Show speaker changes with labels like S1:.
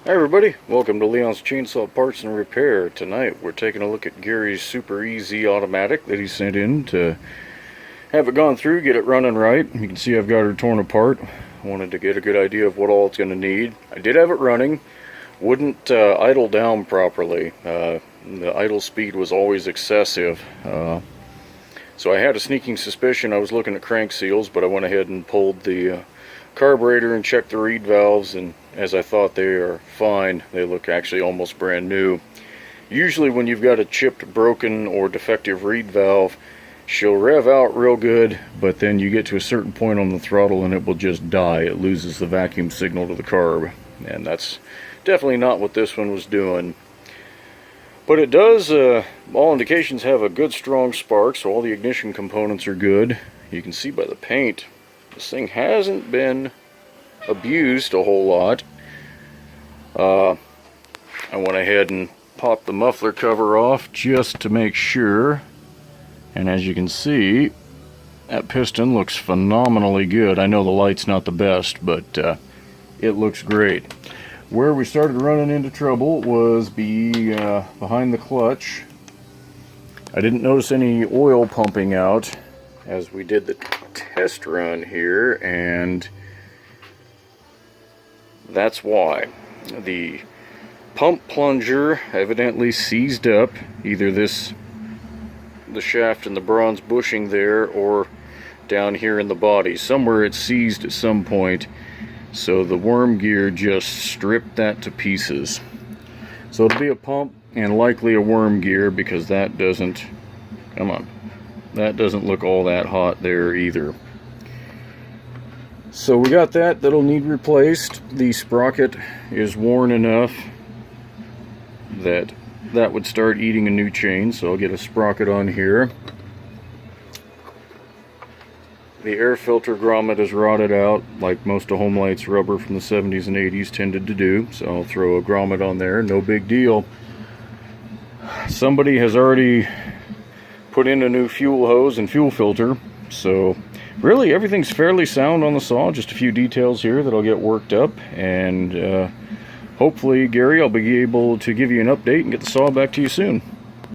S1: Hi everybody, welcome to Leon's Chainsaw Parts and Repair. Tonight we're taking a look at Gary's super easy automatic that he sent in to have it gone through, get it running right. You can see I've got her torn apart. I wanted to get a good idea of what all it's going to need. I did have it running, wouldn't idle down properly. The idle speed was always excessive. So I had a sneaking suspicion I was looking at crank seals, but I went ahead and pulled the carburetor and checked the reed valves, and as I thought, they are fine. They look actually almost brand new. Usually when you've got a chipped, broken, or defective reed valve, she'll rev out real good, but then you get to a certain point on the throttle and it will just die. It loses the vacuum signal to the carb, and that's definitely not what this one was doing. But it does, all indications have a good strong spark, so all the ignition components are good. You can see by the paint, this thing hasn't been abused a whole lot. I went ahead and popped the muffler cover off just to make sure, and as you can see, that piston looks phenomenally good. I know the light's not the best, but it looks great. Where we started running into trouble was behind the clutch. I didn't notice any oil pumping out as we did the test run here, and that's why. The pump plunger evidently seized up, either the shaft and the bronze bushing there, or down here in the body. Somewhere it seized at some point, so the worm gear just stripped that to pieces. So it'll be a pump and likely a worm gear, because that doesn't, come on, that doesn't look all that hot there either. So we got that. That'll need replaced. The sprocket is worn enough that would start eating a new chain, so I'll get a sprocket on here. The air filter grommet is rotted out, like most of Homelite's rubber from the 70s and 80s tended to do, so I'll throw a grommet on there, no big deal. Somebody has already put in a new fuel hose and fuel filter, so really everything's fairly sound on the saw. Just a few details here that I'll get worked up, and hopefully, Gary, I'll be able to give you an update and get the saw back to you soon.